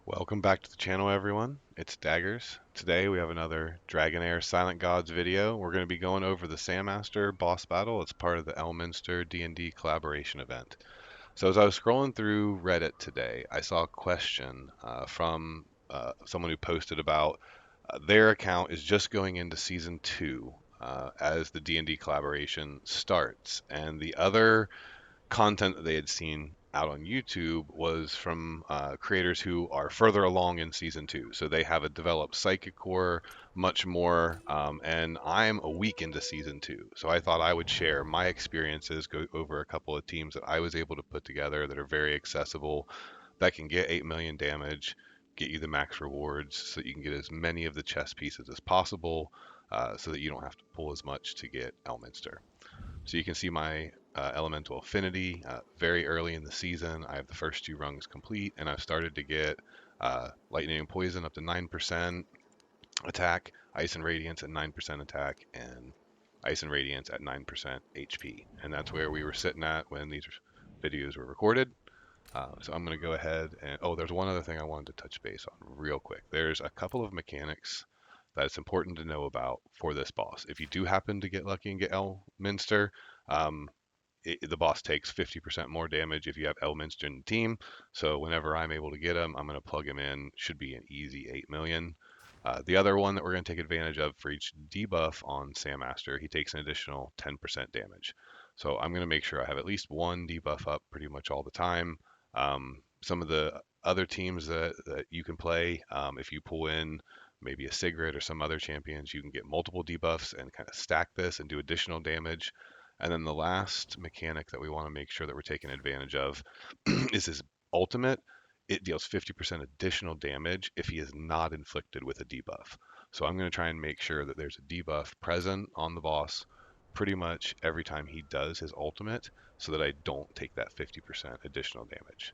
Welcome back to the channel, everyone. It's Daggers. Today we have another Dragonheir Silent Gods video. We're going to be going over the Sammaster boss battle. It's part of the Elminster D&D collaboration event. So as I was scrolling through Reddit today, I saw a question from someone who posted about their account is just going into season 2 as the D&D collaboration starts, and the other content that they had seen out on YouTube was from creators who are further along in season 2. So they have a developed psychic core much more, and I'm a week into season 2. So I thought I would share my experiences, go over a couple of teams that I was able to put together that are very accessible, that can get 8 million damage, get you the max rewards, so that you can get as many of the chess pieces as possible, so that you don't have to pull as much to get Elminster. So you can see my elemental affinity very early in the season. I have the first two rungs complete, and I've started to get lightning and poison up to 9% attack, ice and radiance at 9% attack, and ice and radiance at 9% HP. And that's where we were sitting at when these videos were recorded. So I'm going to go ahead and, oh, there's one other thing I wanted to touch base on real quick. There's a couple of mechanics that it's important to know about for this boss. If you do happen to get lucky and get Elminster, um, the boss takes 50% more damage if you have Elminster in the team. So whenever I'm able to get him, I'm going to plug him in. Should be an easy 8 million. The other one that we're going to take advantage of for each debuff on Sammaster, he takes an additional 10% damage. So I'm going to make sure I have at least one debuff up pretty much all the time. Some of the other teams that you can play, if you pull in maybe a Sigrid or some other champions, you can get multiple debuffs and kind of stack this and do additional damage. And then the last mechanic that we want to make sure that we're taking advantage of is his ultimate. It deals 50% additional damage if he is not inflicted with a debuff. So I'm going to try and make sure that there's a debuff present on the boss pretty much every time he does his ultimate so that I don't take that 50% additional damage.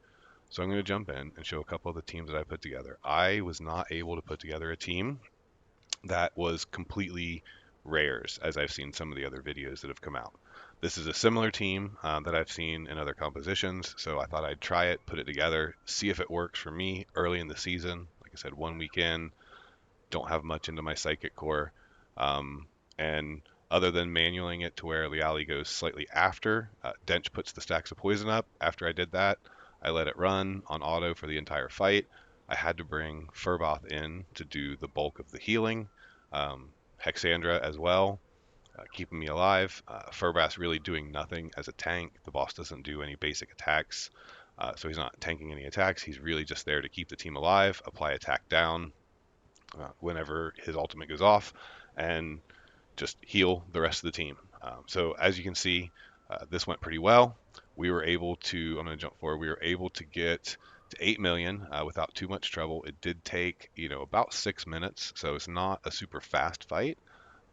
So I'm going to jump in and show a couple of the teams that I put together. I was not able to put together a team that was completely rares, as I've seen some of the other videos that have come out. This is a similar team that I've seen in other compositions, so I thought I'd try it, put it together, see if it works for me early in the season. Like I said, 1 week in, don't have much into my psychic core, and other than manualing it to where Liali goes slightly after, Dench puts the stacks of poison up. After I did that, I let it run on auto for the entire fight. I had to bring Furboth in to do the bulk of the healing, Hexandra as well, keeping me alive. Furbass really doing nothing as a tank. The boss doesn't do any basic attacks, so he's not tanking any attacks. He's really just there to keep the team alive, apply attack down whenever his ultimate goes off, and just heal the rest of the team. So as you can see, this went pretty well. We were able to, I'm going to jump forward, we were able to get to 8 million without too much trouble. It did take, about 6 minutes, so it's not a super fast fight,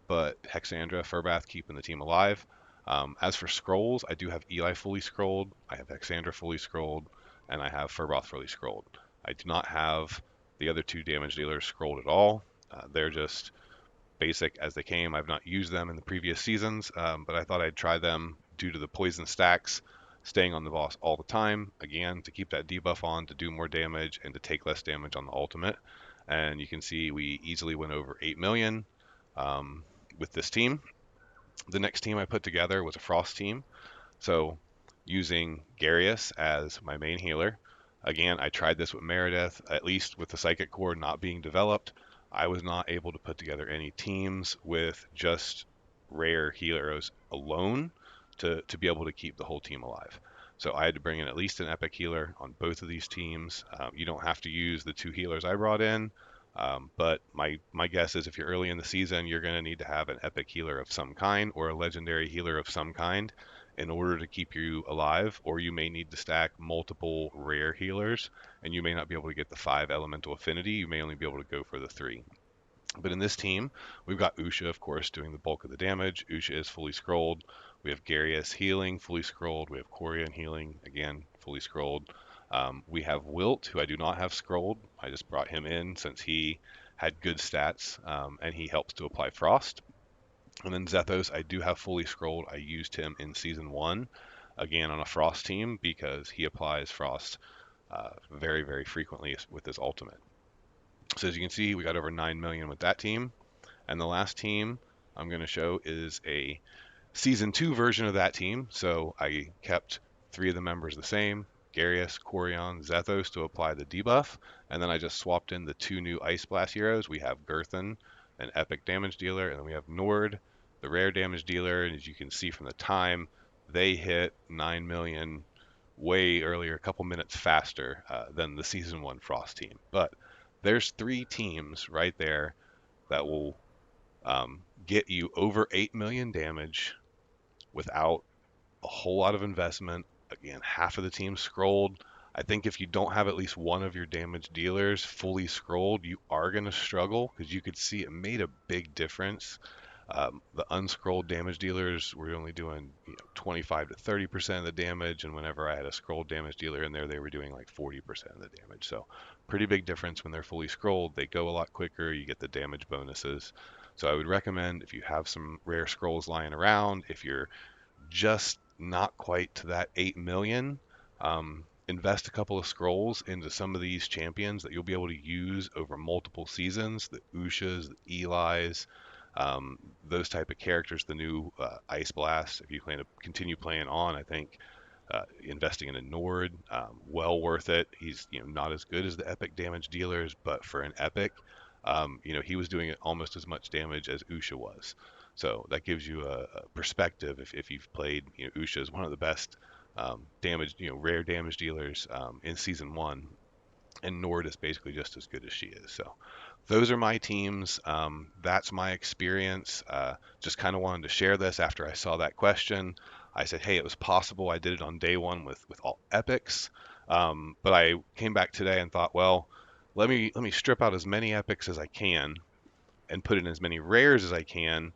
but Hexandra, Furbath keeping the team alive. As for scrolls, I do have Eli fully scrolled, I have Hexandra fully scrolled, and I have Furboth fully scrolled. I do not have the other two damage dealers scrolled at all. They're just basic as they came. I've not used them in the previous seasons, but I thought I'd try them due to the poison stacks, staying on the boss all the time, again, to keep that debuff on, to do more damage, and to take less damage on the ultimate. And you can see we easily went over 8 million with this team. The next team I put together was a Frost team. So using Garius as my main healer. Again, I tried this with Meredith, at least with the Psychic Core not being developed. I was not able to put together any teams with just rare healers alone to be able to keep the whole team alive. So I had to bring in at least an epic healer on both of these teams. You don't have to use the two healers I brought in, but my guess is if you're early in the season, you're going to need to have an epic healer of some kind or a legendary healer of some kind in order to keep you alive, or you may need to stack multiple rare healers, and you may not be able to get the 5 elemental affinity. You may only be able to go for the 3. But in this team, we've got Usha, of course, doing the bulk of the damage. Usha is fully scrolled. We have Garius healing, fully scrolled. We have Corian healing, again, fully scrolled. We have Wilt, who I do not have scrolled. I just brought him in since he had good stats, and he helps to apply Frost. And then Zethos, I do have fully scrolled. I used him in Season 1, again on a Frost team, because he applies Frost very, very frequently with this ultimate. So as you can see, we got over 9 million with that team. And the last team I'm going to show is a Season 2 version of that team. So I kept 3 of the members the same, Garius, Corion, Zethos to apply the debuff, and then I just swapped in the 2 new Ice Blast heroes. We have Girthan, an epic damage dealer, and then we have Nord, the rare damage dealer, and as you can see from the time, they hit 9 million way earlier, a couple minutes faster than the Season 1 Frost team. But there's 3 teams right there that will get you over 8 million damage without a whole lot of investment. Again, half of the team scrolled. I think if you don't have at least one of your damage dealers fully scrolled, you are going to struggle because you could see it made a big difference. The unscrolled damage dealers were only doing 25 to 30% of the damage, and whenever I had a scrolled damage dealer in there, they were doing like 40% of the damage. So pretty big difference when they're fully scrolled. They go a lot quicker. You get the damage bonuses. So I would recommend if you have some rare scrolls lying around, if you're just not quite to that 8 million. Invest a couple of scrolls into some of these champions that you'll be able to use over multiple seasons. The Ushas, the Eli's, those type of characters. The new Ice Blast. If you plan to continue playing on, I think investing in a Nord, well worth it. He's not as good as the epic damage dealers, but for an epic, he was doing almost as much damage as Usha was. So that gives you a perspective if you've played. Usha is one of the best damage, rare damage dealers in season 1, and Nord is basically just as good as she is. So those are my teams. That's my experience. Just kind of wanted to share this after I saw that question. I said, hey, it was possible. I did it on day 1 with all epics, but I came back today and thought, well, let me strip out as many epics as I can and put in as many rares as I can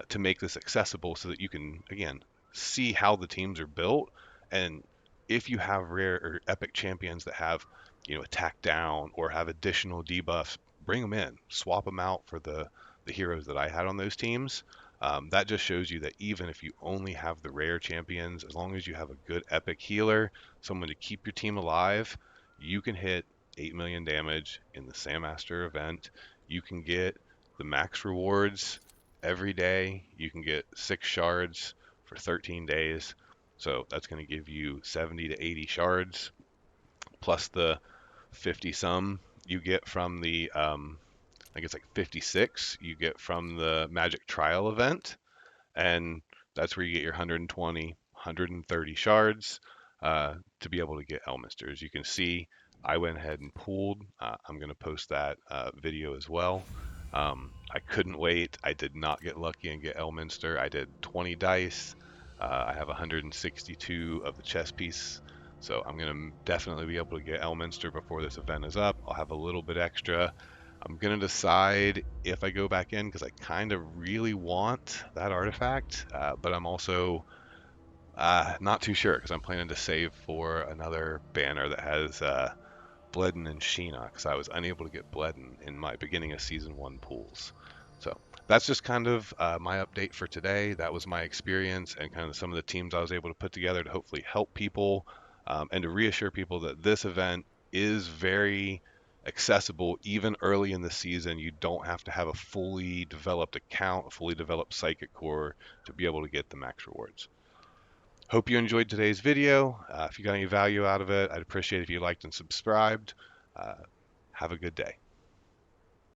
to make this accessible so that you can, again, see how the teams are built. And if you have rare or epic champions that have, attack down or have additional debuffs, bring them in, swap them out for the heroes that I had on those teams. That just shows you that even if you only have the rare champions, as long as you have a good epic healer, someone to keep your team alive, you can hit 8 million damage in the Sammaster event. You can get the max rewards every day. You can get 6 shards for 13 days. So that's going to give you 70 to 80 shards plus the 50 some you get from the, I think it's like 56 you get from the Magic Trial event. And that's where you get your 120, 130 shards to be able to get Elminster. As you can see, I went ahead and pooled. I'm going to post that video as well. I couldn't wait. I did not get lucky and get Elminster. I did 20 dice. I have 162 of the chess piece. So I'm going to definitely be able to get Elminster before this event is up. I'll have a little bit extra. I'm going to decide if I go back in because I kind of really want that artifact, but I'm also not too sure because I'm planning to save for another banner that has Bledden and Sheena because I was unable to get Bledden in my beginning of Season 1 pools. So that's just kind of my update for today. That was my experience and kind of some of the teams I was able to put together to hopefully help people and to reassure people that this event is very accessible even early in the season. You don't have to have a fully developed account, a fully developed psychic core to be able to get the max rewards. Hope you enjoyed today's video. If you got any value out of it, I'd appreciate if you liked and subscribed. Uh, have a good day.